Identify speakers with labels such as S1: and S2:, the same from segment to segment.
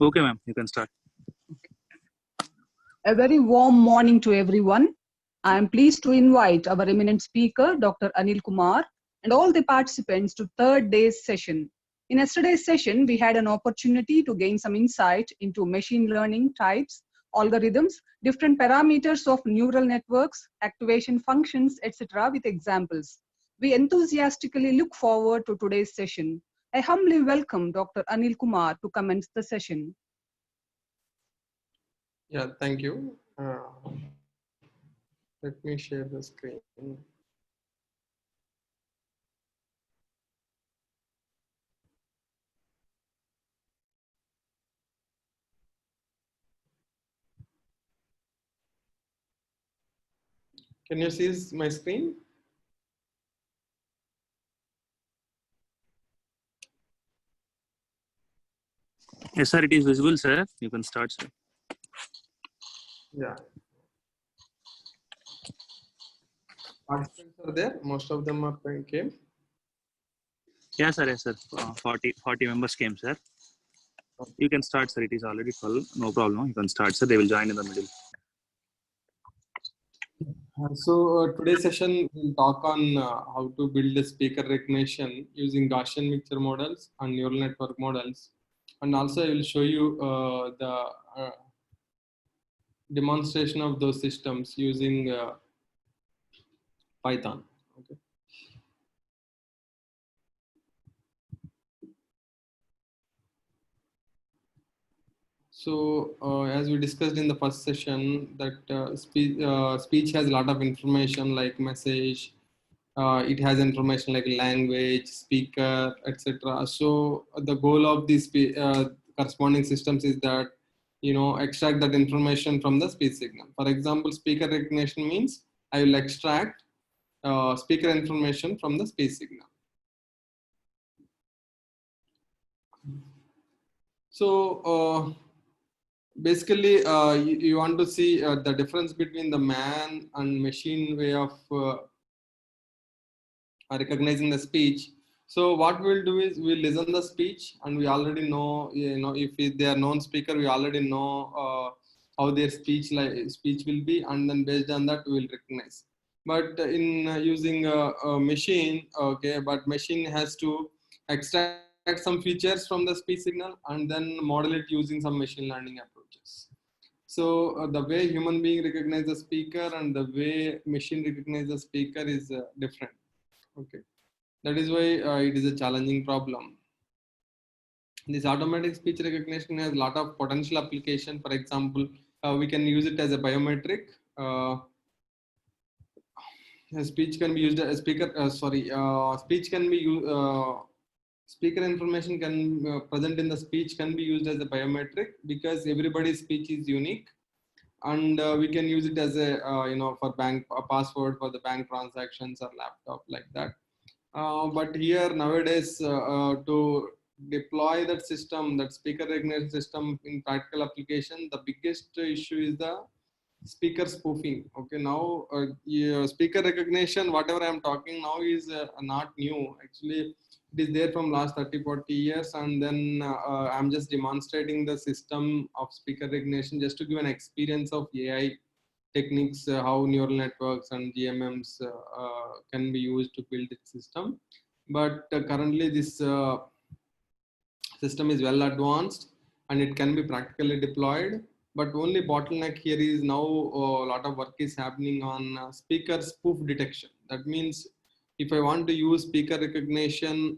S1: Okay, ma'am, you can start.
S2: A very warm morning to everyone. I am pleased to invite our eminent speaker, Dr. Anil Kumar, and all the participants to third day's session. In yesterday's session, we had an opportunity to gain some insight into machine learning types, algorithms, different parameters of neural networks, activation functions, etc. with examples. We enthusiastically look forward to today's session. I humbly welcome Dr. Anil Kumar to commence the session.
S3: Yeah, thank you. Let me share the screen. Can you see my screen?
S1: Yes, sir, it is visible, sir. You can start, sir.
S3: Yeah. Participants are there. Most of them are came.
S1: Yes, sir. Yes, sir. 40 members came, sir. You can start, sir. It is already full. No problem. You can start, sir. They will join in the middle.
S3: So today's session will talk on how to build a speaker recognition using Gaussian mixture models and neural network models, and also I will show you the demonstration of those systems using Python. Okay. So as we discussed in the first session, that speech has a lot of information like message. It has information like language, speaker, etc. So the goal of these corresponding systems is that extract that information from the speech signal. For example, speaker recognition means I will extract speaker information from the speech signal. So basically, you want to see the difference between the man and machine way of recognizing the speech. So what we'll do is we'll listen the speech, and we already know, if they are known speaker, we already know how their speech will be, and then based on that we will recognize. But in using a machine, okay, but machine has to extract some features from the speech signal and then model it using some machine learning approaches. So the way human being recognize the speaker and the way machine recognize the speaker is different. Okay, that is why it is a challenging problem. This automatic speech recognition has a lot of potential application. For example, we can use it as a biometric. Speech can be used as speech can be used. Speaker information can present in the speech can be used as a biometric because everybody's speech is unique, and we can use it as a for bank a password for the bank transactions or laptop like that. But here nowadays, to deploy that system, that speaker recognition system in practical application, the biggest issue is the speaker spoofing. Okay, now speaker recognition, whatever I'm talking now is not new. Actually, it is there from last 30-40 years, and then I'm just demonstrating the system of speaker recognition just to give an experience of AI techniques, how neural networks and GMMs can be used to build this system. But currently this system is well advanced and it can be practically deployed. But only bottleneck here is now a lot of work is happening on speaker spoof detection. That means if I want to use speaker recognition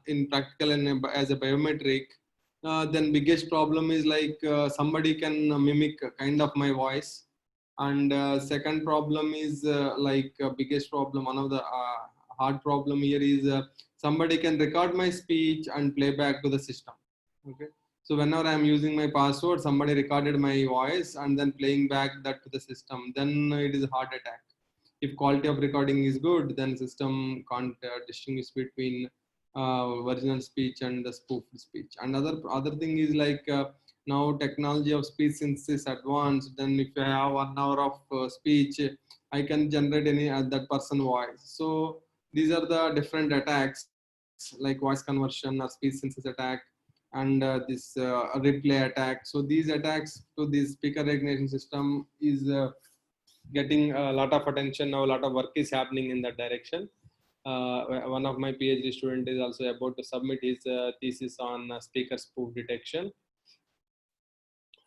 S3: in practical and as a biometric, then biggest problem is like somebody can mimic kind of my voice. And second problem is biggest problem, one of the hard problem here is somebody can record my speech and play back to the system. Okay, so whenever I'm using my password, somebody recorded my voice and then playing back that to the system, then it is a heart attack. If quality of recording is good, then system can't distinguish between original speech and the spoofed speech. And other thing is like now technology of speech synthesis advanced. Then if I have 1 hour of speech, I can generate any that person voice. So these are the different attacks like voice conversion or speech synthesis attack. and this replay attack. So these attacks to this speaker recognition system is getting a lot of attention now. A lot of work is happening in that direction. One of my PhD student is also about to submit his thesis on speaker spoof detection.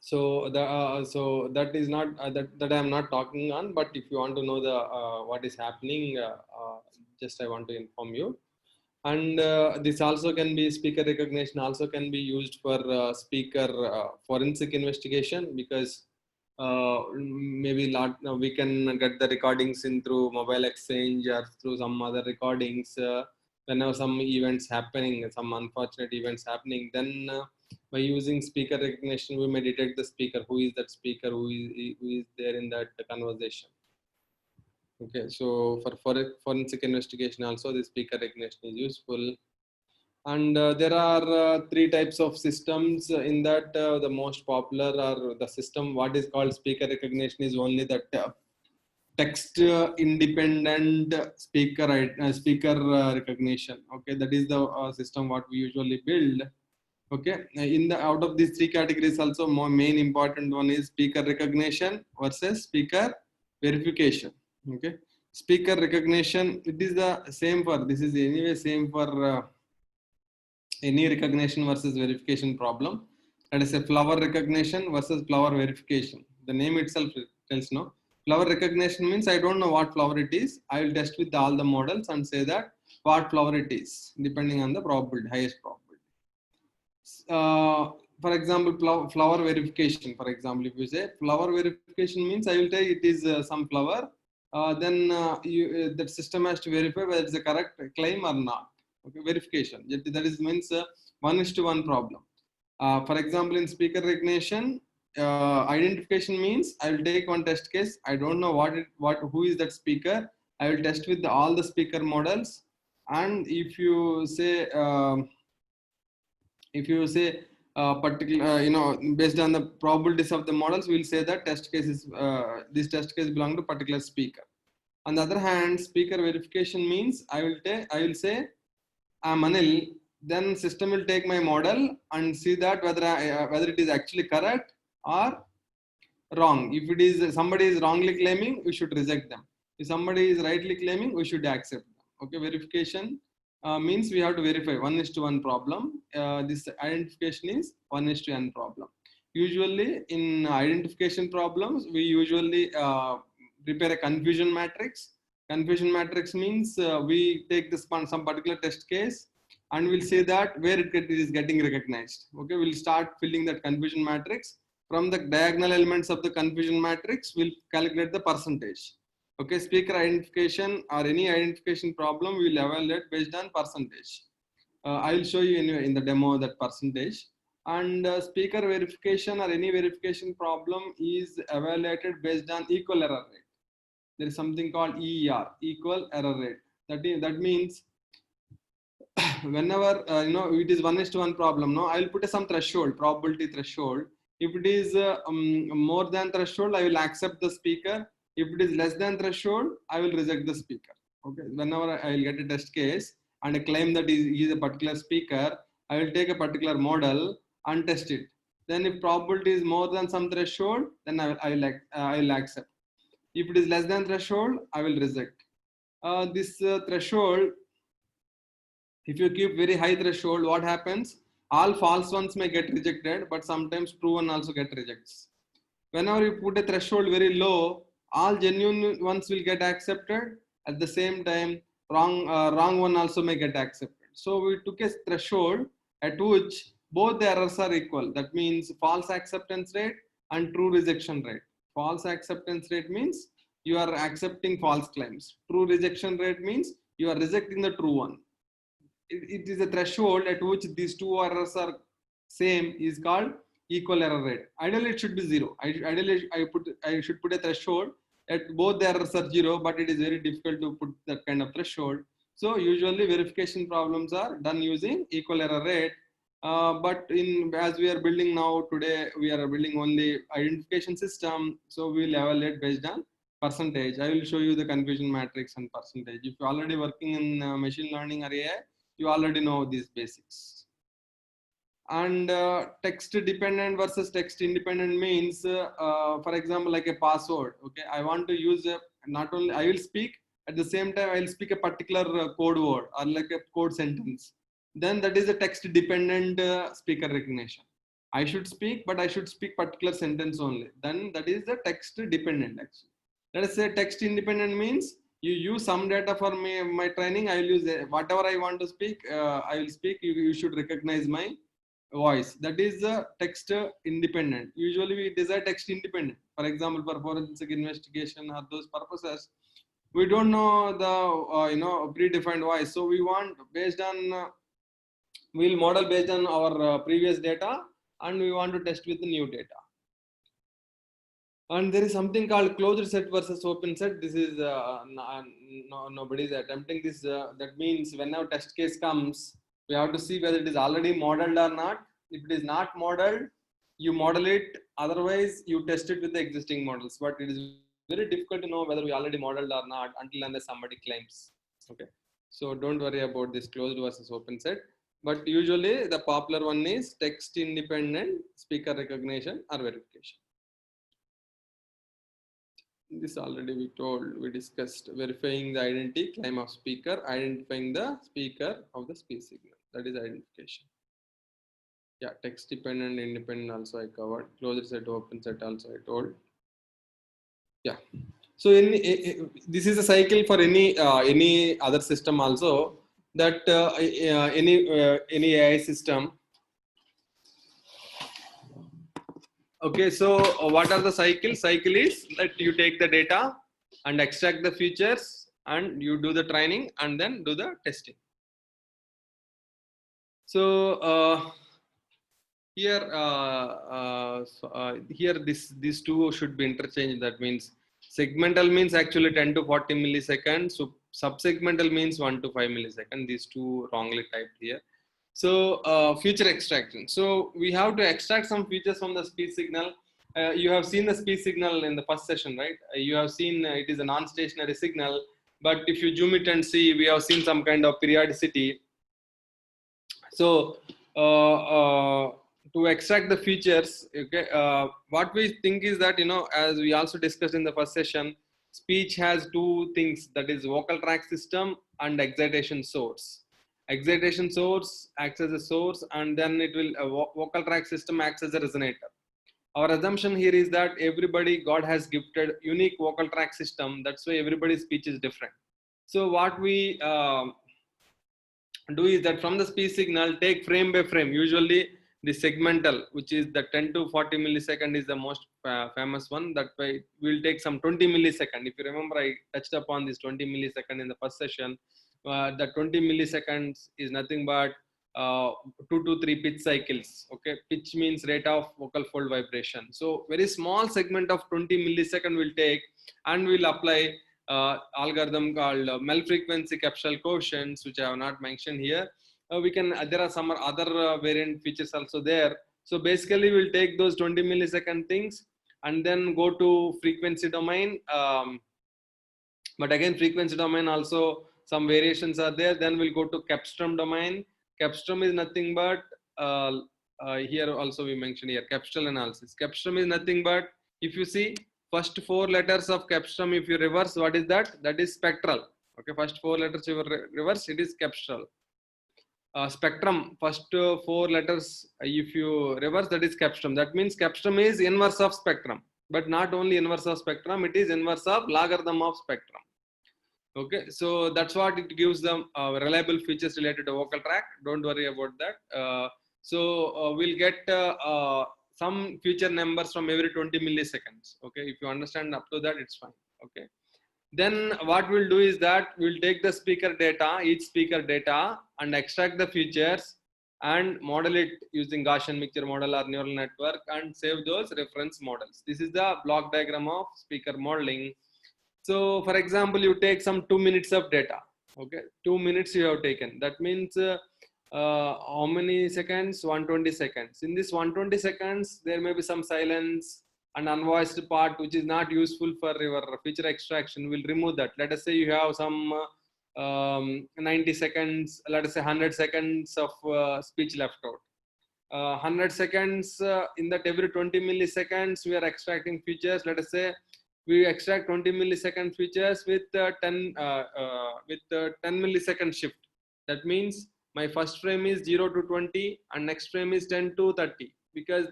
S3: So that is not that I am not talking on, but if you want to know the what is happening, just I want to inform you. And this also can be, speaker recognition also can be used for speaker forensic investigation, because maybe we can get the recordings in through mobile exchange or through some other recordings. Whenever some events happening, some unfortunate events happening, then by using speaker recognition, we may detect the speaker, who is that speaker, who is there in that conversation. Okay, so for forensic investigation also, the speaker recognition is useful. And there are 3 types of systems in that. The most popular, or the system what is called speaker recognition, is only that text independent speaker recognition. Okay, that is the system what we usually build. Okay, in the out of these 3 categories also, main important one is speaker recognition versus speaker verification. Okay, speaker recognition, it is the same for, this is anyway same for any recognition versus verification problem. That is a flower recognition versus flower verification. The name itself tells no. Flower recognition means I don't know what flower it is. I will test with all the models and say that what flower it is, depending on the probability, highest probability. For example, flower verification. For example, if you say flower verification means I will tell it is some flower, then that system has to verify whether it's a correct claim or not. Okay, verification. That is means 1:1 problem. For example, in speaker recognition, identification means I will take one test case. I don't know who is that speaker. I will test with all the speaker models, and if you say particular, based on the probabilities of the models, we'll say that test case is this test case belong to particular speaker. On the other hand, speaker verification means I will say I'm Anil. Then system will take my model and see that whether it is actually correct or wrong. If it is somebody is wrongly claiming, we should reject them. If somebody is rightly claiming, we should accept them. Okay, verification means we have to verify 1:1 problem. This identification is 1:n problem. Usually in identification problems, we usually prepare a confusion matrix. Confusion matrix means we take this some particular test case and we'll say that where it is getting recognized. Okay, we'll start filling that confusion matrix. From the diagonal elements of the confusion matrix, we'll calculate the percentage. Okay, speaker identification or any identification problem, we will evaluate based on percentage. I will show you in the demo that percentage. And speaker verification or any verification problem is evaluated based on equal error rate. There is something called EER, equal error rate. That means whenever it is 1:1 problem, no, I will put some threshold, probability threshold. If it is more than threshold, I will accept the speaker. If it is less than threshold, I will reject the speaker. Okay, whenever I will get a test case and I claim that he is a particular speaker, I will take a particular model and test it. Then if probability is more than some threshold, then I will accept. If it is less than threshold, I will reject. This threshold, if you keep very high threshold, what happens? All false ones may get rejected, but sometimes true one also get rejects. Whenever you put a threshold very low, all genuine ones will get accepted. At the same time, wrong one also may get accepted. So we took a threshold at which both the errors are equal. That means false acceptance rate and true rejection rate. False acceptance rate means you are accepting false claims. True rejection rate means you are rejecting the true one. It is a threshold at which these two errors are same is called equal error rate. Ideally, it should be 0. Ideally, I should put a threshold at both the errors are 0, but it is very difficult to put that kind of threshold. So usually verification problems are done using equal error rate. But as we are building now today, we are building only identification system. So we will evaluate based on percentage. I will show you the confusion matrix and percentage. If you're already working in machine learning or AI, you already know these basics. And text dependent versus text independent means, for example, like a password. Okay, I want to use not only I will speak, at the same time I will speak a particular code word or like a code sentence. Then that is a text dependent speaker recognition. I should speak, but I should speak particular sentence only. Then that is the text dependent actually. Let us say text independent means you use some data for my training. I will use whatever I want to speak. I will speak. You should recognize my voice. That is text independent. Usually we desire text independent. For example, for forensic investigation or those purposes, we don't know the predefined voice. So we want based on we'll model based on our previous data, and we want to test with the new data. And there is something called closed set versus open set. This is nobody is attempting this. That means whenever test case comes, we have to see whether it is already modeled or not. If it is not modeled, you model it. Otherwise, you test it with the existing models. But it is very difficult to know whether we already modeled or not until unless somebody claims. Okay, so don't worry about this closed versus open set. But usually the popular one is text independent speaker recognition or verification. This already we discussed verifying the identity, claim of speaker, identifying the speaker of the speech signal. That is identification. Yeah, text dependent, independent also I covered. Closed set, open set also I told. Yeah. So this is a cycle for any other system also, that any AI system. Okay, so what are the cycles? Cycle is that you take the data and extract the features and you do the training and then do the testing. So here these two should be interchanged. That means segmental means actually 10 to 40 milliseconds. So subsegmental means 1 to 5 milliseconds. These two wrongly typed here. So feature extraction. So we have to extract some features from the speech signal. You have seen the speech signal in the first session, right? You have seen it is a non-stationary signal, but if you zoom it and see, we have seen some kind of periodicity. So to extract the features, okay, what we think is that, as we also discussed in the first session, speech has two things, that is vocal tract system and excitation source. Excitation source acts as a source, and then it will vocal tract system acts as a resonator. Our assumption here is that God has gifted unique vocal tract system. That's why everybody's speech is different. So what we do is that from the speech signal, take frame by frame. Usually the segmental, which is the 10 to 40 millisecond, is the most famous one. That way we'll take some 20 millisecond. If you remember, I touched upon this 20 millisecond in the first session. The 20 milliseconds is nothing but 2 to 3 pitch cycles. Okay, pitch means rate of vocal fold vibration. So very small segment of 20 millisecond will take, and we'll apply algorithm called Mel frequency capsular coefficients, which I have not mentioned here. There are some other variant features also there. So basically we'll take those 20 millisecond things and then go to frequency domain. But again, frequency domain also some variations are there. Then we'll go to Capstrom domain. Capstrom is nothing but here also we mentioned here capsular analysis. Capstrom is nothing but, if you see first 4 letters of capstrom, if you reverse, what is that? That is spectral. Okay, first 4 letters you reverse, it is capstral. Spectrum, first 4 letters if you reverse, that is capstrom. That means capstrom is inverse of spectrum, but not only inverse of spectrum, it is inverse of logarithm of spectrum. Okay, so that's what it gives them reliable features related to vocal tract. Don't worry about that. We'll get some feature numbers from every 20 milliseconds. Okay, if you understand up to that, it's fine. Okay, then what we'll do is that we'll take the speaker data, each speaker data, and extract the features and model it using Gaussian mixture model or neural network and save those reference models. This is the block diagram of speaker modeling. So for example, you take some 2 minutes of data. Okay, 2 minutes you have taken. That means how many seconds? 120 seconds. In this 120 seconds, there may be some silence and unvoiced part, which is not useful for your feature extraction. We'll remove that. Let us say you have some 90 seconds, let us say 100 seconds of speech left out. 100 seconds, in that every 20 milliseconds we are extracting features. Let us say we extract 20 millisecond features with 10 millisecond shift. That means my first frame is 0 to 20 and next frame is 10 to 30, because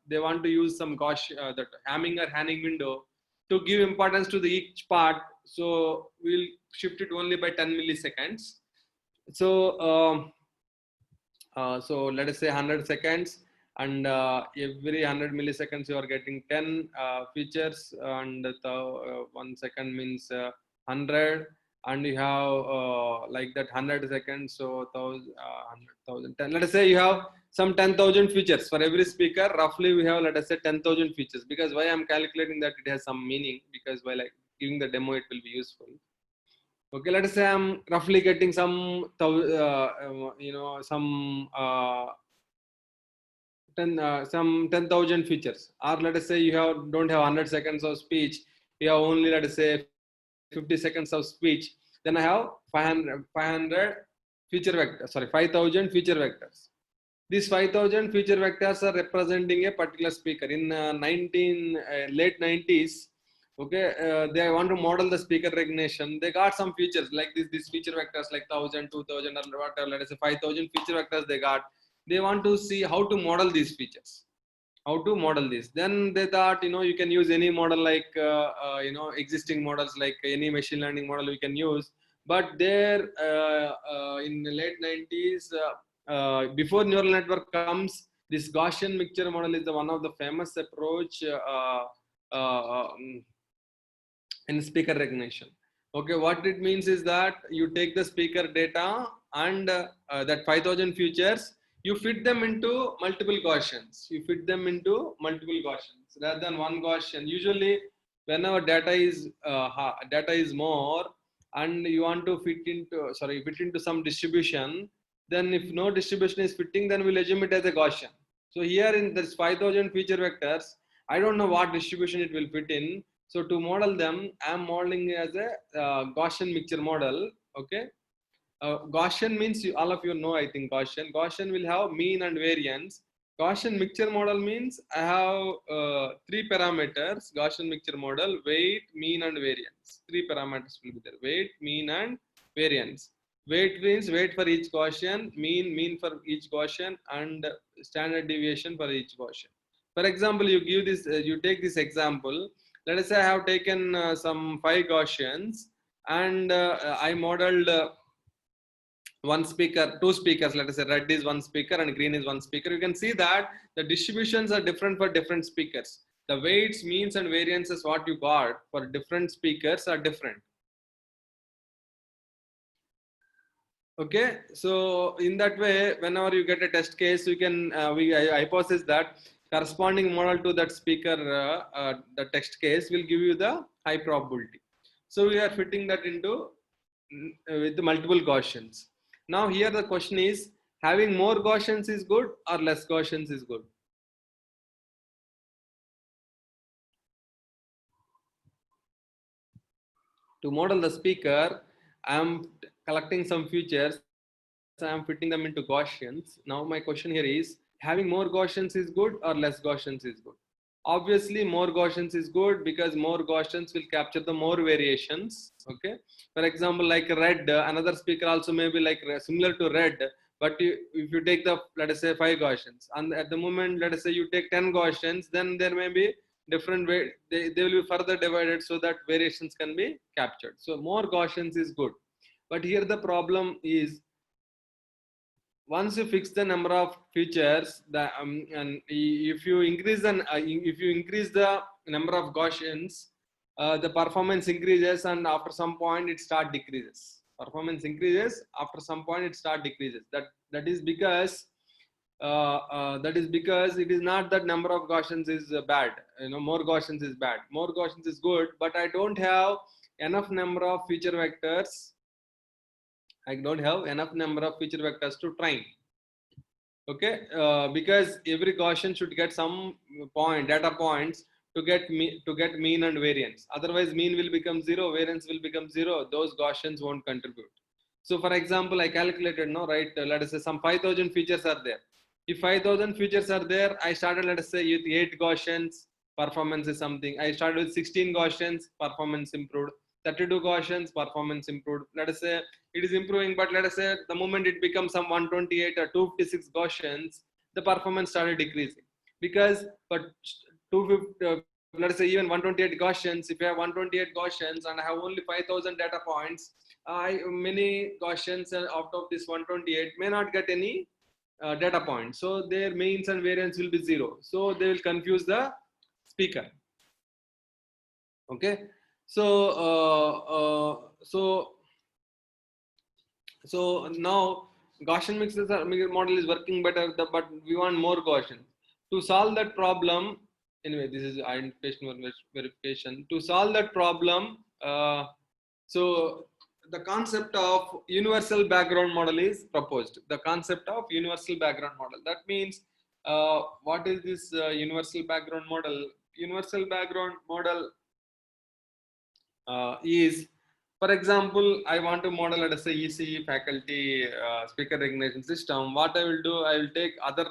S3: they want to use some that Hamming or Hanning window to give importance to the each part. So we'll shift it only by 10 milliseconds. So so let us say 100 seconds, and every 100 milliseconds you are getting 10 features, and 1 second means 100, and you have like that 100 seconds, so 100,000, 10. Let us say you have some 10,000 features for every speaker. Roughly we have, let us say, 10,000 features. Because why I'm calculating that, it has some meaning, because while giving the demo it will be useful. Okay, let us say I'm roughly getting some some 10,000 features. Or let us say you don't have 100 seconds of speech, you have only, let us say, 50 seconds of speech. Then I have 500 feature vectors, sorry, 5,000 feature vectors. These 5,000 feature vectors are representing a particular speaker. In late 90s, okay, they want to model the speaker recognition. They got some features like these feature vectors, like 1,000, 2,000, or whatever, let us say 5,000 feature vectors they got. They want to see how to model these features, how to model this. Then they thought, you can use any model, like existing models, like any machine learning model we can use. But there in the late 90s, before neural network comes, this Gaussian mixture model is one of the famous approach in speaker recognition. Okay, what it means is that you take the speaker data and that 5,000 features, you fit them into multiple Gaussians. You fit them into multiple Gaussians rather than one Gaussian. Usually, whenever data is more, and you want to fit into some distribution, then if no distribution is fitting, then we'll assume it as a Gaussian. So here in this 5,000 feature vectors, I don't know what distribution it will fit in. So to model them, I am modeling as a Gaussian mixture model. Okay. Gaussian means all of you know, I think Gaussian. Gaussian will have mean and variance. Gaussian mixture model means I have 3 parameters. Gaussian mixture model: weight, mean, and variance. 3 parameters will be there: weight, mean, and variance. Weight means weight for each Gaussian, mean for each Gaussian, and standard deviation for each Gaussian. For example, you take this example. Let us say I have taken some 5 Gaussians, and I modeled one speaker, 2 speakers. Let us say red is one speaker and green is one speaker. You can see that the distributions are different for different speakers. The weights, means, and variances what you got for different speakers are different. Okay, so in that way, whenever you get a test case, you can I hypothesize that corresponding model to that speaker, the text case will give you the high probability. So we are fitting that into with the multiple Gaussians. Now here the question is, having more Gaussians is good or less Gaussians is good? To model the speaker, I am collecting some features, I am fitting them into Gaussians. Now my question here is, having more Gaussians is good or less Gaussians is good? Obviously more Gaussians is good, because more Gaussians will capture the more variations. Okay, for example, like red, another speaker also may be like similar to red, but if you take the, let us say, 5 Gaussians, and at the moment, let us say you take 10 Gaussians, then there may be different way, they will be further divided so that variations can be captured. So more Gaussians is good. But here the problem is, once you fix the number of features, and if you increase the number of Gaussians, the performance increases, and after some point it start decreases. Performance increases, after some point it start decreases. That is because it is not that number of Gaussians is bad. More Gaussians is bad. More Gaussians is good, but I don't have enough number of feature vectors. I don't have enough number of feature vectors to train. Okay, because every Gaussian should get some data points to get mean and variance. Otherwise, mean will become 0, variance will become 0. Those Gaussians won't contribute. So, for example, I calculated, right? Let us say some 5,000 features are there. If 5,000 features are there, I started, let us say, with 8 Gaussians, performance is something. I started with 16 Gaussians, performance improved. 32 Gaussians, performance improved. Let us say it is improving, but let us say the moment it becomes some 128 or 256 Gaussians, the performance started decreasing. Because for 250, let us say even 128 Gaussians, if you have 128 Gaussians and I have only 5,000 data points, many Gaussians out of this 128 may not get any data points. So their means and variance will be 0. So they will confuse the speaker. Okay. So now Gaussian mixed model is working better, but we want more Gaussian. To solve that problem, anyway, this is identification verification. To solve that problem, so the concept of universal background model is proposed. The concept of universal background model. That means, what is this universal background model? Universal background model is, for example, I want to model, let us say, ECE faculty speaker recognition system. What I will do, I will take other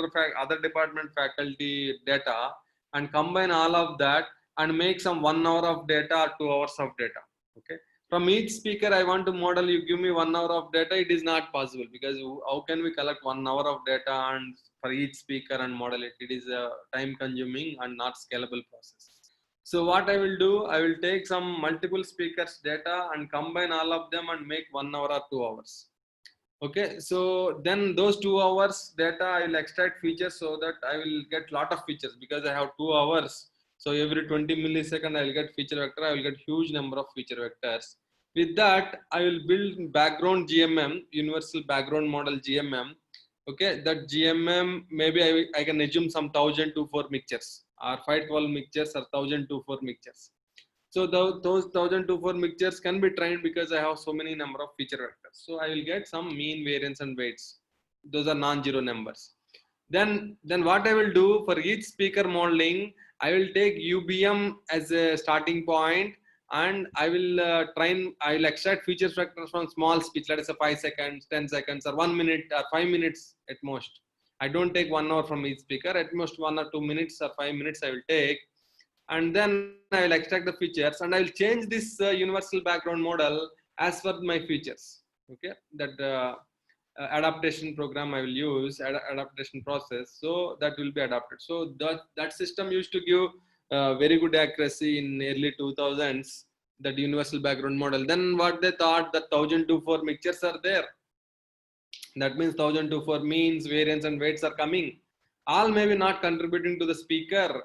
S3: department faculty data and combine all of that and make some 1 hour of data or 2 hours of data. Okay. From each speaker I want to model, you give me 1 hour of data, it is not possible, because how can we collect 1 hour of data and for each speaker and model it? It is a time consuming and not scalable process. So what I will do, I will take some multiple speakers data and combine all of them and make 1 hour or 2 hours. Okay, so then those 2 hours data I will extract features so that I will get lot of features, because I have 2 hours. So every 20 millisecond I will get feature vector, I will get huge number of feature vectors. With that, I will build background GMM, universal background model GMM. Okay, that GMM, maybe I can assume some 1024 mixtures or 512 mixtures or 1024 mixtures. So those 1024 mixtures can be trained because I have so many number of feature vectors. So I will get some mean, variance and weights. Those are non-zero numbers. Then what I will do for each speaker modeling, I will take UBM as a starting point, and I will I will extract feature vectors from small speech, let us say 5 seconds, 10 seconds, or 1 minute, or 5 minutes at most. I don't take 1 hour from each speaker, at most 1 or 2 minutes or 5 minutes I will take. And then I will extract the features and I will change this universal background model as per my features. Okay, that adaptation program I will use, adaptation process, so that will be adapted. So that system used to give very good accuracy in early 2000s, that universal background model. Then what they thought, that 1024 mixtures are there. That means 1024 means, variance and weights are coming. All maybe not contributing to the speaker.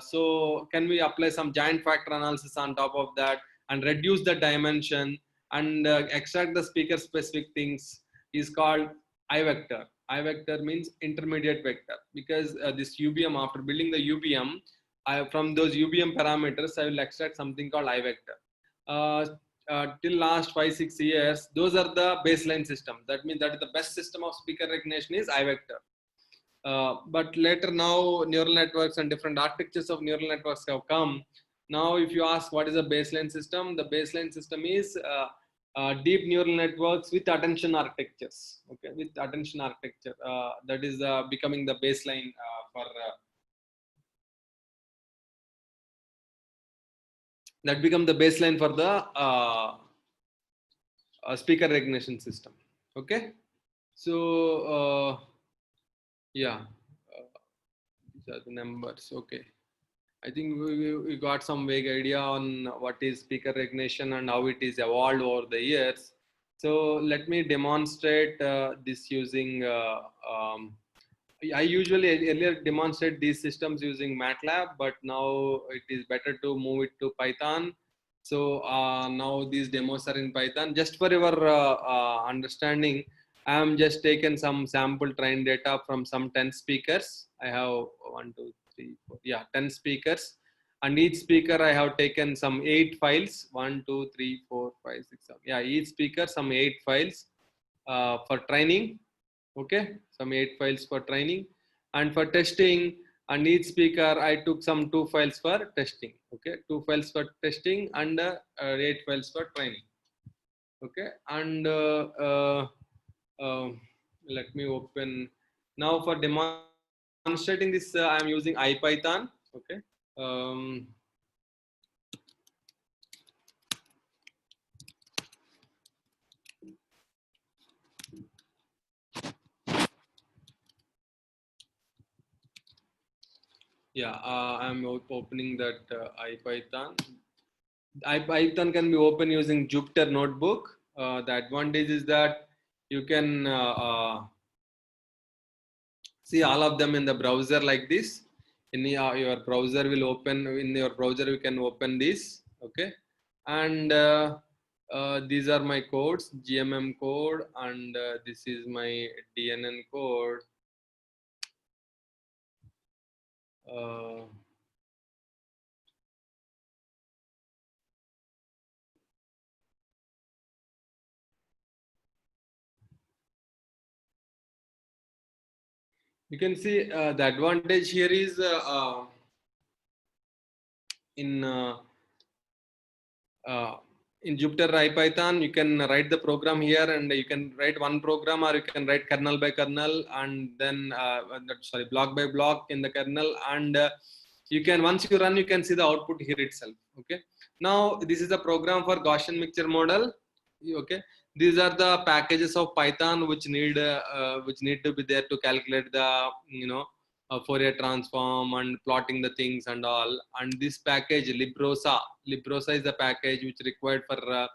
S3: So can we apply some giant factor analysis on top of that and reduce the dimension and extract the speaker specific things, is called I vector. I vector means intermediate vector, because this UBM, after building the UBM, from those UBM parameters, I will extract something called I vector. Till last 5-6 years, those are the baseline systems. That means that is the best system of speaker recognition is I vector. But later now neural networks and different architectures of neural networks have come. Now if you ask what is a baseline system, the baseline system is deep neural networks with attention architectures. Okay, with attention architecture, that is becoming the baseline for that become the baseline for the speaker recognition system. Okay, so yeah, these are the numbers. Okay, I think we got some vague idea on what is speaker recognition and how it is evolved over the years. So let me demonstrate this using I usually earlier demonstrate these systems using MATLAB, but now it is better to move it to Python. So now these demos are in Python. Just for your understanding, I am just taken some sample train data from some 10 speakers. I have 1, 2, 3, 4, yeah, 10 speakers. And each speaker I have taken some 8 files, 1, 2, 3, 4, 5, 6, 7. Yeah, each speaker some 8 files for training. Okay, some 8 files for training, and for testing, and each speaker I took some 2 files for testing. Okay, 2 files for testing and 8 files for training. Okay, and let me open Now for demonstrating this, I am using IPython. Okay. Yeah, I'm opening that IPython. IPython can be open using Jupyter Notebook. The advantage is that you can see all of them in the browser like this. In your browser will open, in your browser you can open this. Okay. And these are my codes, GMM code, and this is my DNN code. You can see the advantage here is in in Jupyter IPython, you can write the program here, and you can write one program, or you can write kernel by kernel, and then block by block in the kernel, and you can, once you run, you can see the output here itself. Okay. Now this is a program for Gaussian mixture model. Okay. These are the packages of Python which need to be there to calculate the Fourier transform and plotting the things and all. And this package Librosa is the package which required for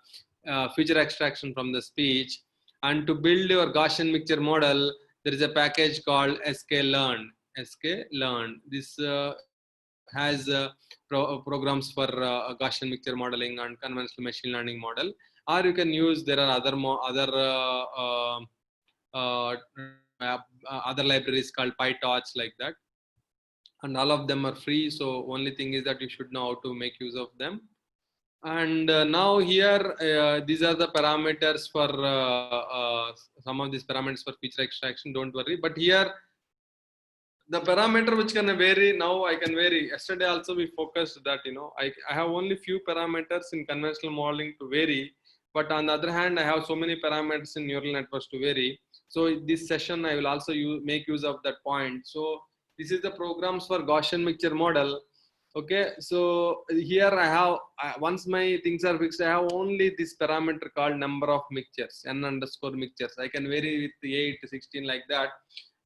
S3: feature extraction from the speech. And to build your Gaussian mixture model, there is a package called sklearn. This has programs for Gaussian mixture modeling and conventional machine learning model. Or you can use, there are other libraries called PyTorch like that, and all of them are free. So only thing is that you should know how to make use of them. And now here these are the parameters for some of these parameters for feature extraction. Don't worry, but here the parameter which can vary, now I can vary. Yesterday also we focused that I have only few parameters in conventional modeling to vary, but on the other hand I have so many parameters in neural networks to vary. So this session I will also make use of that point. So this is the programs for Gaussian mixture model. Okay, so here I have once my things are fixed, I have only this parameter called number of mixtures, n underscore mixtures. I can vary with 8 to 16 like that.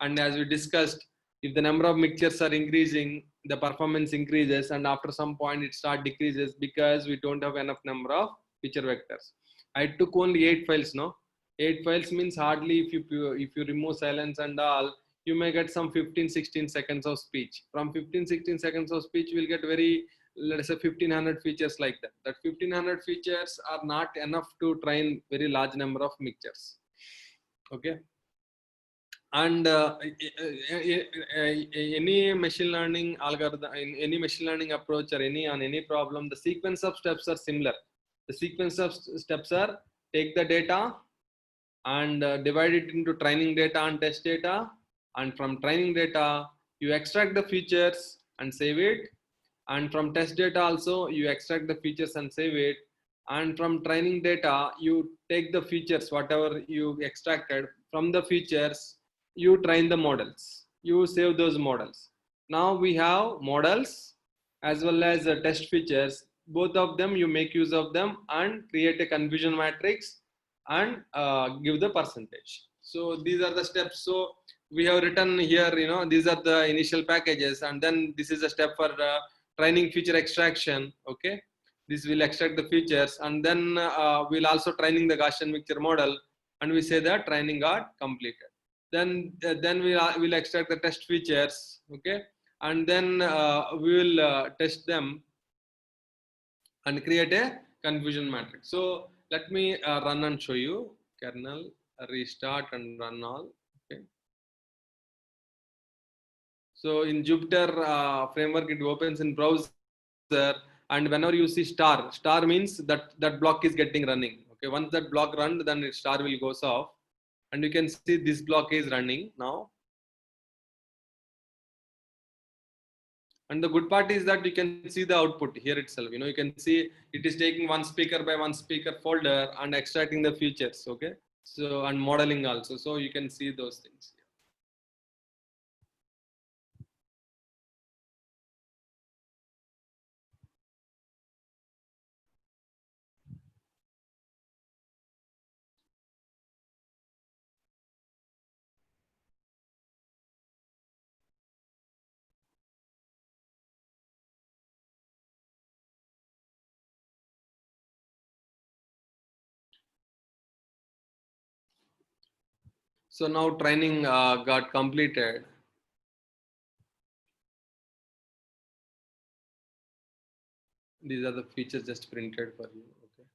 S3: And as we discussed, if the number of mixtures are increasing, the performance increases, and after some point it start decreases because we don't have enough number of feature vectors. I took only 8 files. No, 8 files means hardly, if you remove silence and all, you may get some 15-16 seconds of speech. From 15-16 seconds of speech, we'll get very, let's say 1500 features like that. That 1500 features are not enough to train very large number of mixtures. Okay. And any machine learning algorithm, in any machine learning approach, or on any problem, the sequence of steps are similar. The sequence of steps are: take the data and divide it into training data and test data, and from training data you extract the features and save it, and from test data also you extract the features and save it, and from training data you take the features whatever you extracted from the features, you train the models, you save those models. Now we have models as well as test features. Both of them you make use of them and create a confusion matrix and give the percentage. So these are the steps. So we have written here, these are the initial packages, and then this is a step for training feature extraction. Okay, this will extract the features, and then we'll also training the Gaussian mixture model, and we say that training got completed. Then we'll extract the test features. Okay, and then we will test them and create a confusion matrix. So let me run and show you. Kernel, restart and run all. Okay. So in Jupyter framework, it opens in browser, and whenever you see star means that block is getting running. Okay, once that block runs, then star will goes off, and you can see this block is running now. And the good part is that you can see the output here itself. You can see it is taking one speaker by one speaker folder and extracting the features. Okay, so and modeling also. So you can see those things. So now training got completed. These are the features just printed for you. Okay.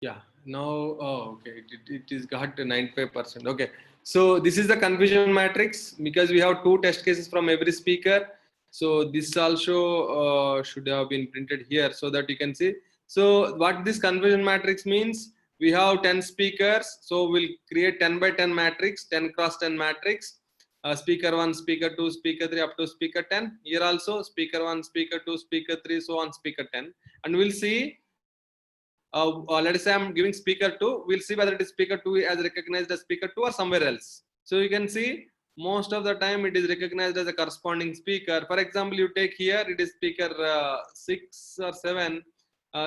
S3: Yeah. Now, oh, okay. It is got 95%. Okay. So this is the confusion matrix because we have 2 test cases from every speaker. So this also should have been printed here so that you can see. So what this confusion matrix means, we have 10 speakers. So we'll create 10 by 10 matrix, 10 cross 10 matrix. Speaker 1, speaker 2, speaker 3 up to speaker 10. Here also speaker 1, speaker 2, speaker 3, so on speaker 10. And we'll see, let us say I'm giving speaker 2, we'll see whether it is speaker 2 as recognized as speaker 2 or somewhere else. So you can see most of the time it is recognized as a corresponding speaker. For example, you take here, it is speaker 6 or 7,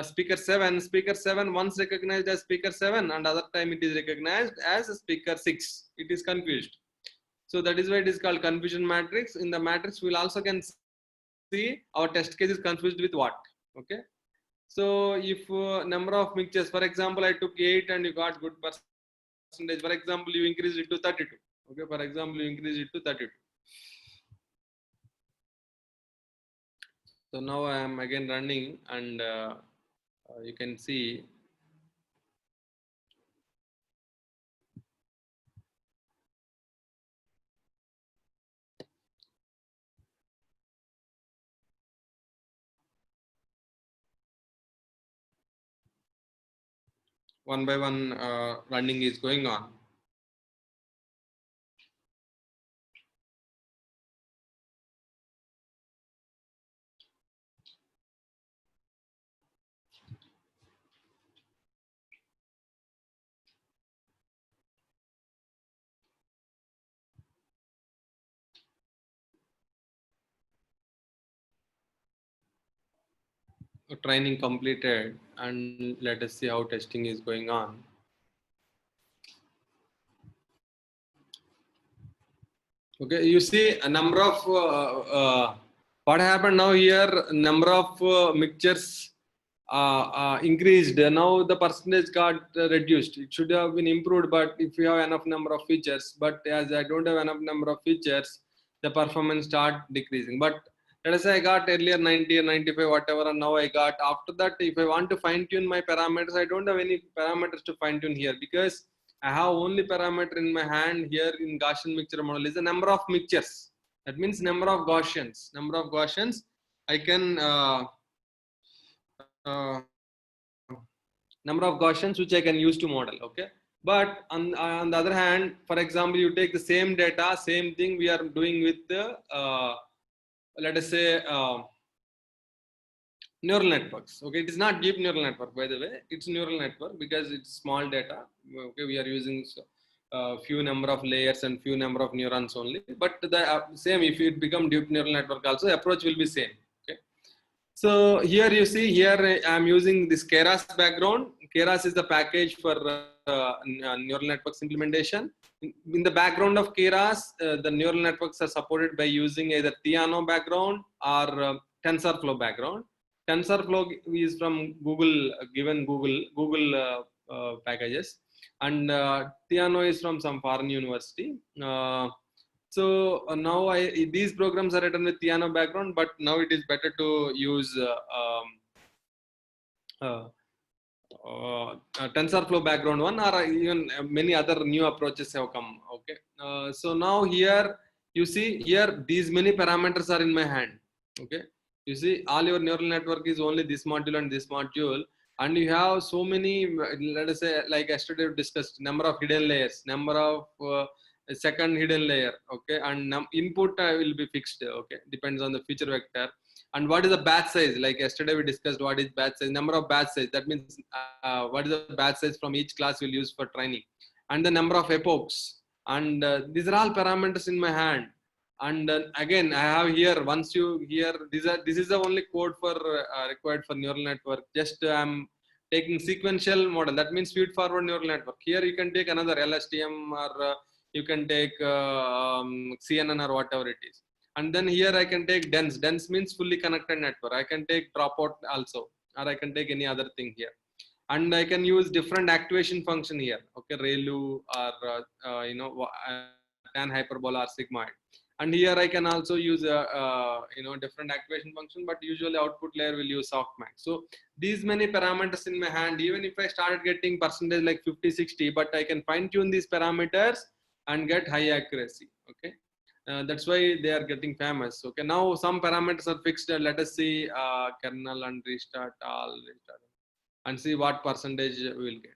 S3: speaker 7 once recognized as speaker 7 and other time it is recognized as speaker 6. It is confused. So that is why it is called confusion matrix. In the matrix, we'll also can see our test case is confused with what. Okay. So if number of mixtures, for example, I took 8 and you got good percentage. For example, you increase it to 32. Okay. For example, you increase it to 32. So now I am again running and you can see. One by one running is going on. Training completed and let us see how testing is going on. Okay, you see a number of what happened now here, number of mixtures increased. Now the percentage got reduced. It should have been improved, but if you have enough number of features, but as I don't have enough number of features, the performance start decreasing. But let us say I got earlier 90 or 95 whatever, and now I got, after that if I want to fine tune my parameters, I don't have any parameters to fine tune here because I have only parameter in my hand here in Gaussian mixture model is the number of mixtures. That means number of Gaussians. Number of Gaussians I can number of Gaussians which I can use to model. Okay. But on the other hand, for example, you take the same data, same thing we are doing with the let us say neural networks. Okay, it is not deep neural network, by the way. It's neural network because it's small data. Okay, we are using few number of layers and few number of neurons only. But the same, if it become deep neural network also, approach will be same. Okay. So here you see, here I am using this Keras background. Keras is the package for neural networks implementation. In the background of Keras, the neural networks are supported by using either Theano background or TensorFlow background. TensorFlow is from Google, given Google packages, and Theano is from some foreign university. So now these programs are written with Theano background, but now it is better to use TensorFlow background one, or even many other new approaches have come. Okay, so now here you see, here these many parameters are in my hand. Okay, you see all your neural network is only this module and this module, and you have so many, let us say, like yesterday we discussed, number of hidden layers, number of second hidden layer. Okay, and input will be fixed. Okay, depends on the feature vector. And what is the batch size? Like yesterday we discussed what is batch size, number of batch size. That means what is the batch size from each class we'll use for training, and the number of epochs. And these are all parameters in my hand. And again, I have here, once you here, this is the only code for required for neural network. Just I'm taking sequential model. That means feed forward neural network. Here you can take another LSTM, or you can take CNN or whatever it is. And then here I can take dense. Dense means fully connected network. I can take dropout also, or I can take any other thing here. and I can use different activation function here. Okay, ReLU or tan hyperbola or sigmoid. And here I can also use a different activation function, but usually output layer will use softmax. So these many parameters in my hand, even if I started getting percentage like 50, 60, but I can fine tune these parameters and get high accuracy. Okay. That's why they are getting famous. Okay, now some parameters are fixed. Let us see kernel and restart all, restart, and see what percentage we will get.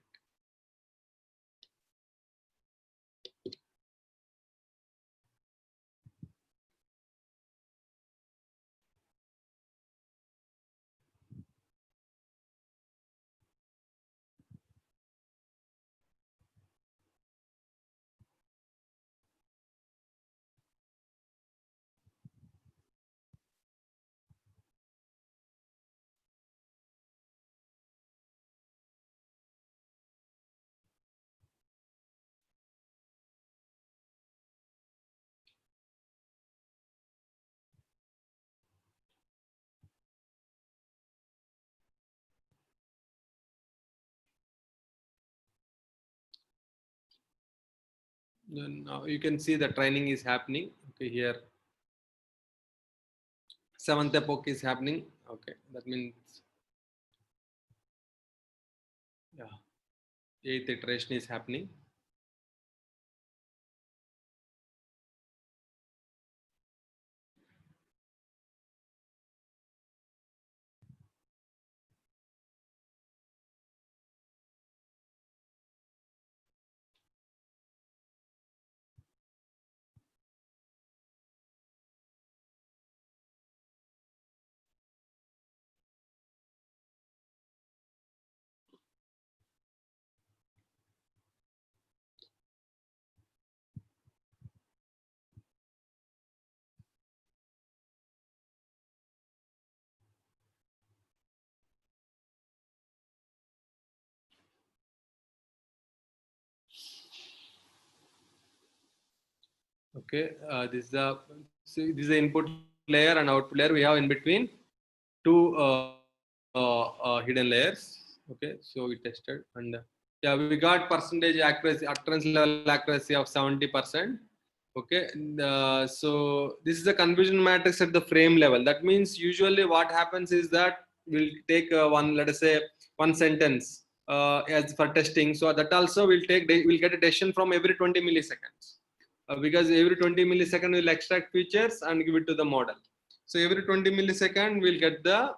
S3: Then now you can see the training is happening. Okay, here 7th epoch is happening. Okay, that means yeah, 8th iteration is happening. Okay, this is the input layer and output layer. We have in between two hidden layers. Okay, so we tested, and yeah, we got percentage accuracy, utterance level accuracy of 70%. Okay, so this is the confusion matrix at the frame level. That means usually what happens is that we'll take one, let us say, one sentence as for testing. So that also we'll get a decision from every 20 milliseconds. Because every 20 millisecond will extract features and give it to the model. So every 20 millisecond we'll get the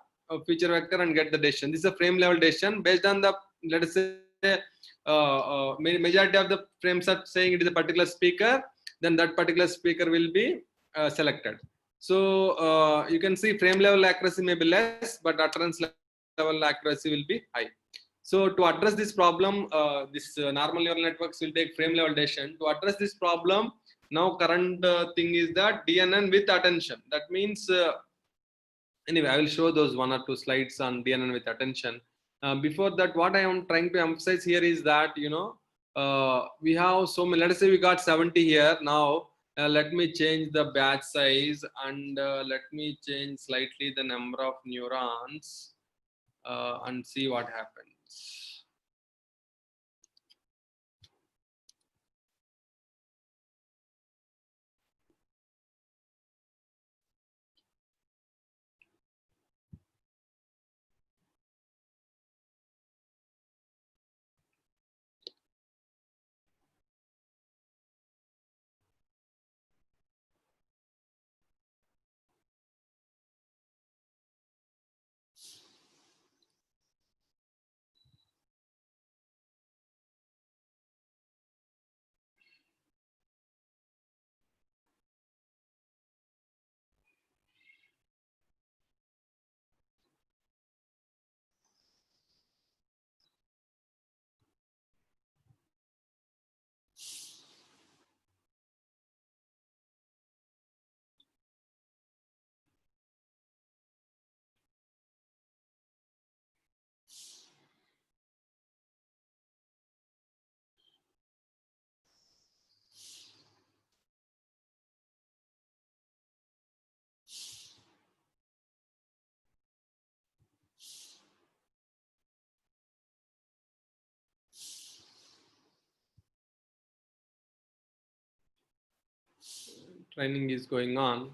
S3: feature vector and get the decision. This is a frame level decision based on the, let us say, majority of the frames are saying it is a particular speaker, then that particular speaker will be selected. So you can see frame level accuracy may be less, but utterance level accuracy will be high. So to address this problem, this normal neural networks will take frame level decision. To address this problem, now current thing is that DNN with attention. That means anyway, I will show those 1 or 2 slides on DNN with attention. Before that, what I am trying to emphasize here is that we have so many. Let us say we got 70 here. Now let me change the batch size and let me change slightly the number of neurons and see what happens. Training is going on.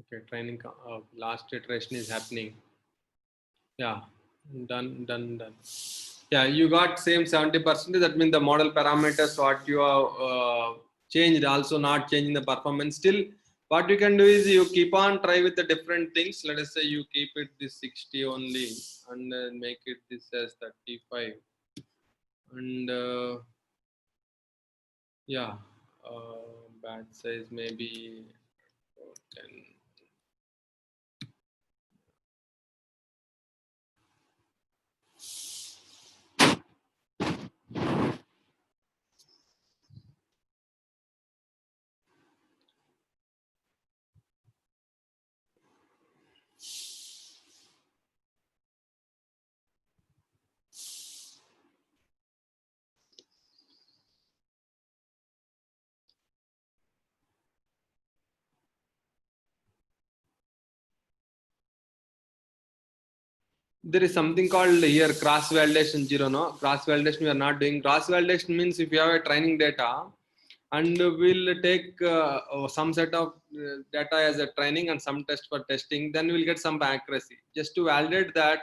S3: Okay, training last iteration is happening. Yeah, done. Yeah, you got same 70%. That means the model parameters what you have changed also not changing the performance. Still, what you can do is you keep on try with the different things. Let us say you keep it this 60 only and make it this as 35. And yeah, batch size maybe 10. There is something called here cross validation 0. No, cross validation we are not doing. Cross validation means if you have a training data and we'll take some set of data as a training and some test for testing, then we'll get some accuracy. Just to validate that,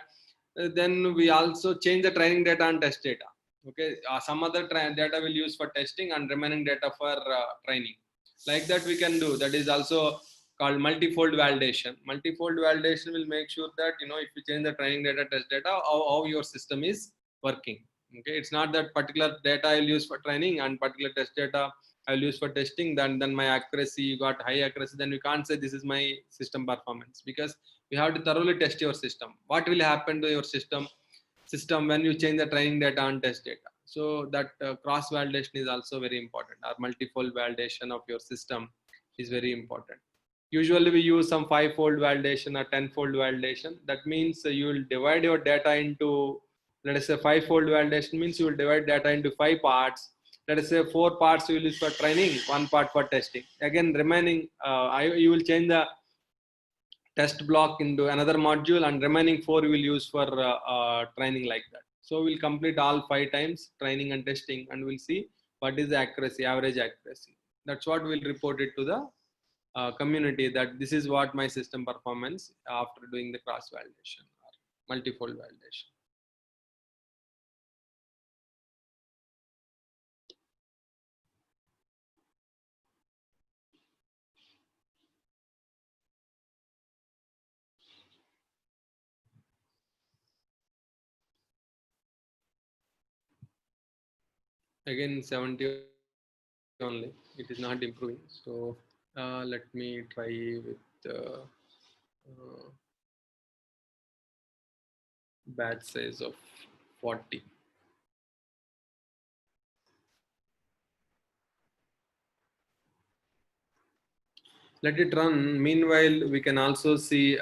S3: then we also change the training data and test data. Okay, some other data will use for testing and remaining data for training. Like that we can do. That is also called multi-fold validation. Multi-fold validation will make sure that if you change the training data, test data, how your system is working. Okay, it's not that particular data I'll use for training and particular test data I'll use for testing. Then my accuracy, you got high accuracy. Then we can't say this is my system performance, because we have to thoroughly test your system. What will happen to your system when you change the training data and test data? So that cross validation is also very important. Our multi-fold validation of your system is very important. Usually we use some 5-fold validation or 10-fold validation. That means you will divide your data into, let us say 5-fold validation means you will divide data into 5 parts. Let us say 4 parts you will use for training, 1 part for testing. Again, remaining you will change the test block into another module, and remaining 4 you will use for training, like that. So we'll complete all 5 times training and testing, and we'll see what is the accuracy, average accuracy. That's what we'll report it to the community, that this is what my system performance after doing the cross validation or multi-fold validation. Again 70 only, it is not improving. So let me try with batch size of 40. Let it run. Meanwhile, we can also see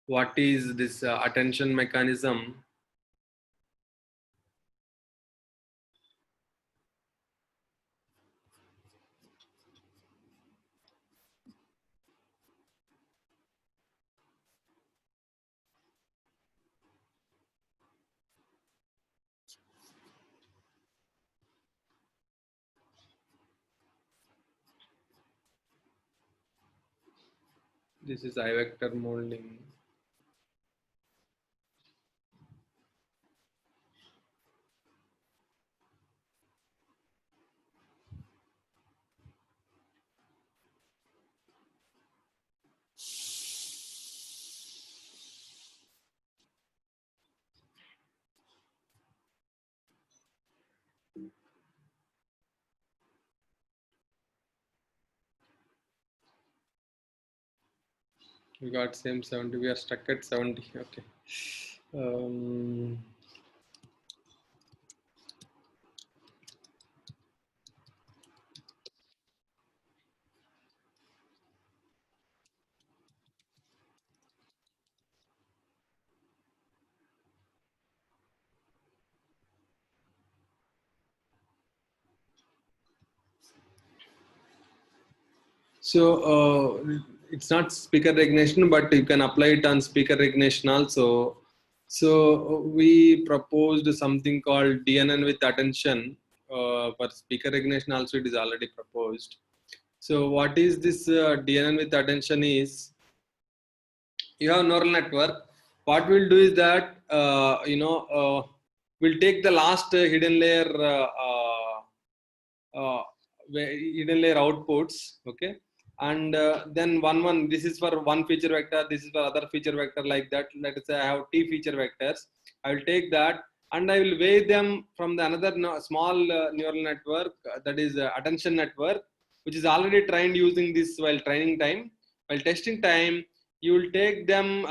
S3: what is this attention mechanism. This is I-vector molding. We got same 70. We are stuck at 70. Okay. So it's not speaker recognition, but you can apply it on speaker recognition also. So we proposed something called DNN with attention. for speaker recognition also it is already proposed. So what is this DNN with attention is, you have neural network. What we'll do is that we'll take the last hidden layer hidden layer outputs, okay, and then this is for one feature vector, this is for other feature vector, like that. Let us say I have t feature vectors. I will take that and I will weigh them from the another small neural network, that is attention network, which is already trained using this while training time. While testing time, you will take them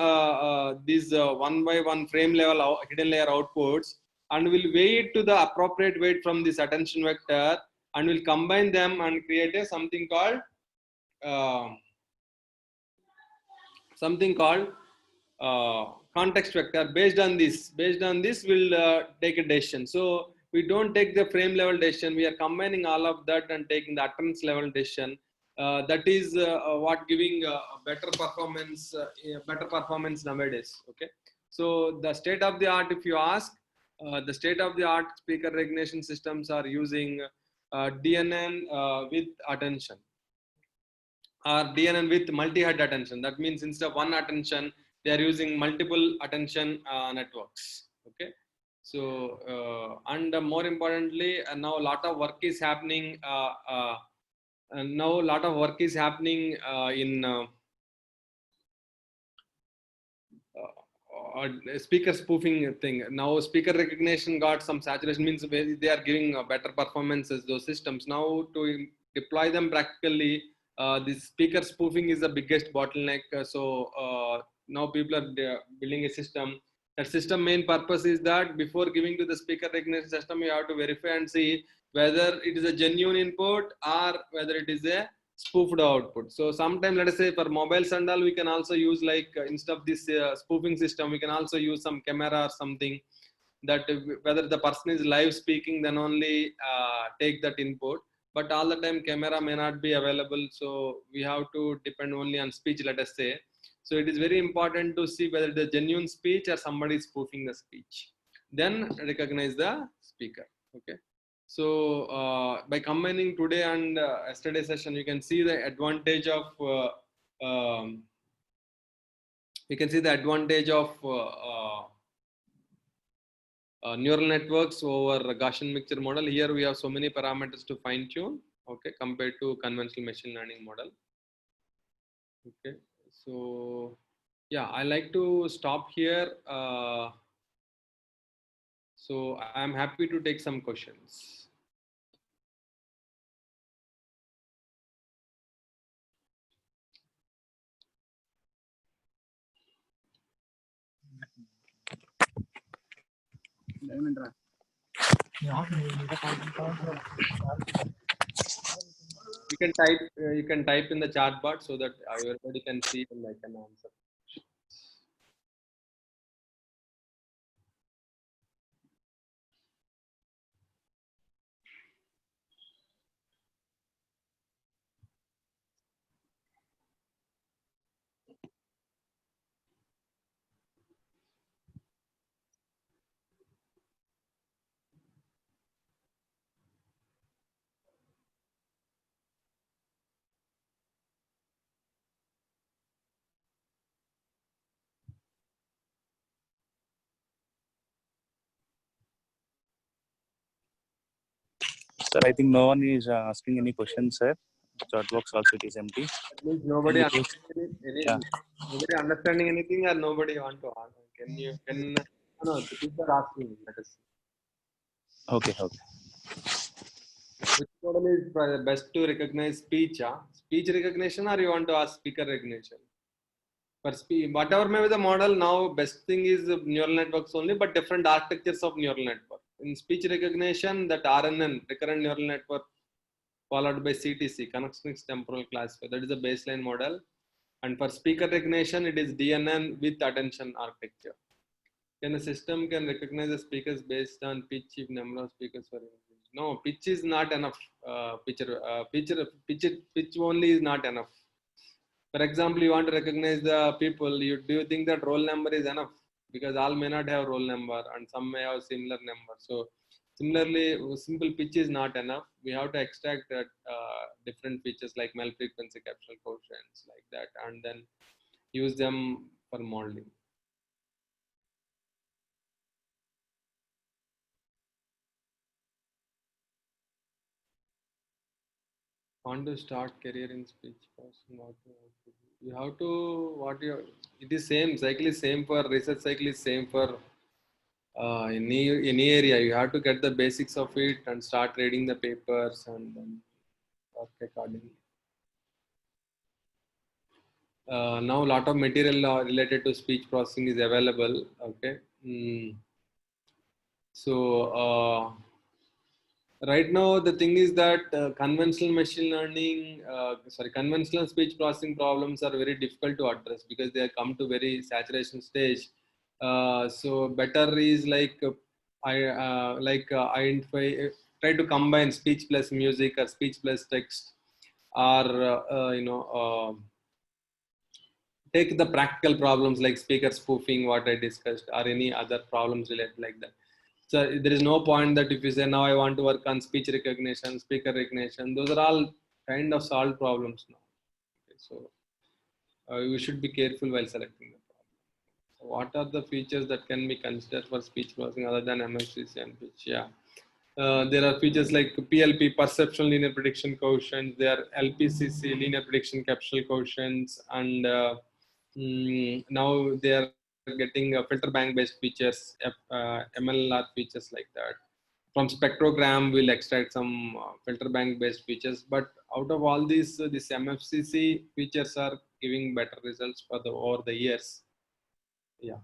S3: these one by one frame level hidden layer outputs, and will weigh it to the appropriate weight from this attention vector, and will combine them and create a something called context vector. Based on this we'll take a decision. So we don't take the frame level decision, we are combining all of that and taking the utterance level decision. That is what giving better performance nowadays. Okay, so the state of the art, if you ask, the state of the art speaker recognition systems are using DNN with attention, or DNN with multi-head attention. That means instead of one attention, they are using multiple attention networks. Okay, so and more importantly, now a lot of work is happening. Now a lot of work is happening in speaker spoofing thing. Now speaker recognition got some saturation, means they are giving better performances, those systems. Now to deploy them practically, this speaker spoofing is the biggest bottleneck. So now people are building a system. That system main purpose is that before giving to the speaker recognition system, you have to verify and see whether it is a genuine input or whether it is a spoofed output. So sometimes, let us say for mobiles and all, we can also use, like instead of this spoofing system, we can also use some camera or something, that whether the person is live speaking, then only take that input. But all the time camera may not be available, so we have to depend only on speech, let us say. So it is very important to see whether the genuine speech or somebody is spoofing the speech, then recognize the speaker. Okay, so by combining today and yesterday session, you can see the advantage of neural networks over Gaussian mixture model. Here we have so many parameters to fine tune, okay, compared to conventional machine learning model. Okay, so yeah, I like to stop here. So I'm happy to take some questions. You can type in the chat box so that everybody can see and I can answer.
S1: Sir, I think no one is asking any questions, sir. Chat box also it is empty.
S3: Means nobody
S1: Yeah.
S3: nobody understanding anything, or nobody want to answer. No, the people are asking. Let us see.
S1: Okay.
S3: Which model is best to recognize speech? Speech recognition, or you want to ask speaker recognition? For speech, whatever may be the model, now best thing is neural networks only, but different architectures of neural network. In speech recognition, that RNN, recurrent neural network, followed by CTC, connectionist temporal classifier, that is the baseline model. And for speaker recognition, it is DNN with attention architecture. Can a system can recognize the speakers based on pitch if number of speakers were increased? No, pitch is not enough. Pitch only is not enough. For example, you want to recognize the people. Do you think that roll number is enough? Because all may not have roll number and some may have similar number. So Similarly, simple pitch is not enough. We have to extract that different features like mel frequency, capsule coefficients, like that, and then use them for modeling. Want to start career in speech processing? You have to it is same cycle is same for research cycle is same for any area. You have to get the basics of it and start reading the papers and then work accordingly. Now a lot of material related to speech processing is available. Okay. So right now the thing is that conventional machine learning, conventional speech processing problems are very difficult to address because they come to very saturation stage. So better is like identify, try to combine speech plus music or speech plus text, or take the practical problems like speaker spoofing, what I discussed, or any other problems related like that. So there is no point that if you say now I want to work on speech recognition, speaker recognition, those are all kind of solved problems now. Okay, so you should be careful while selecting the problem. So what are the features that can be considered for speech processing other than MFCC and pitch? Yeah. There are features like PLP, perceptual linear prediction coefficients. There are LPCC, linear prediction capsule coefficients, and now they are getting filter bank based features, MLR features like that. From spectrogram, we'll extract some filter bank based features. But out of all these, this MFCC features are giving better results for over the years. Yeah.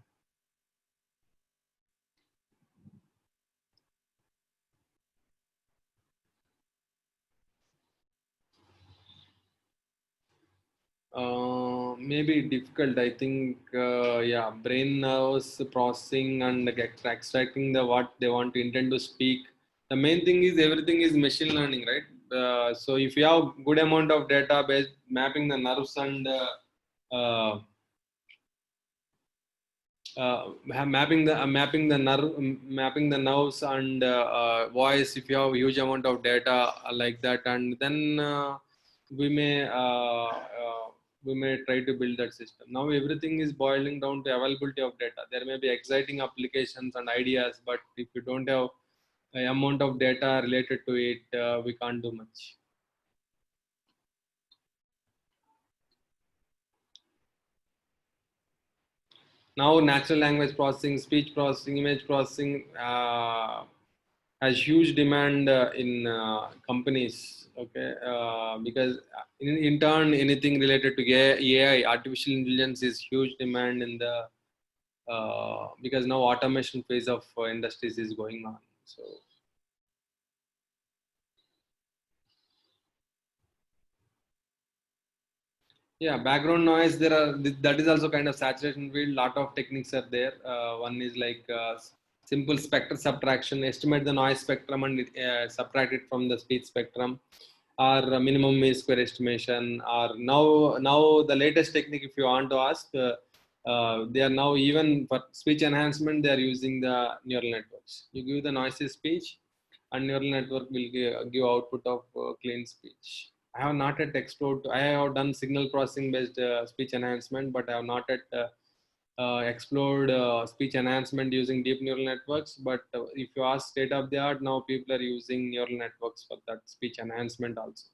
S3: Maybe difficult. I think, yeah, brain nerves processing and extracting the what they want to intend to speak. The main thing is everything is machine learning, right? So if you have good amount of database mapping the nerves and uh, mapping the nerves and voice, if you have huge amount of data like that, and then we may uh, uh, we may try to build that system. Now everything is boiling down to availability of data. There may be exciting applications and ideas, but if you don't have a amount of data related to it, we can't do much. Now natural language processing, speech processing, image processing has huge demand in companies. Okay, because in turn anything related to AI, artificial intelligence, is huge demand in the because now automation phase of industries is going on. So yeah, background noise, there are, that is also kind of saturation field. Lot of techniques are there. One is like simple spectral subtraction, estimate the noise spectrum and subtract it from the speech spectrum, or minimum mean square estimation, or now the latest technique, if you want to ask, they are now, even for speech enhancement, they are using the neural networks. You give the noisy speech and neural network will give output of clean speech. I have not yet explored. I have done signal processing based speech enhancement, but I have not yet explored speech enhancement using deep neural networks. But if you ask state of the art, now people are using neural networks for that speech enhancement also.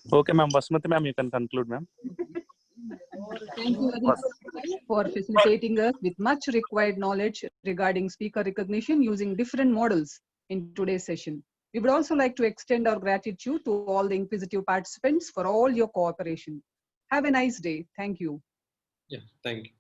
S1: Okay, ma'am. Basmati ma'am, you can conclude, ma'am.
S2: Thank you Aditya, for facilitating us with much required knowledge regarding speaker recognition using different models in today's session. We would also like to extend our gratitude to all the inquisitive participants for all your cooperation. Have a nice day. Thank you.
S3: Yeah, thank you.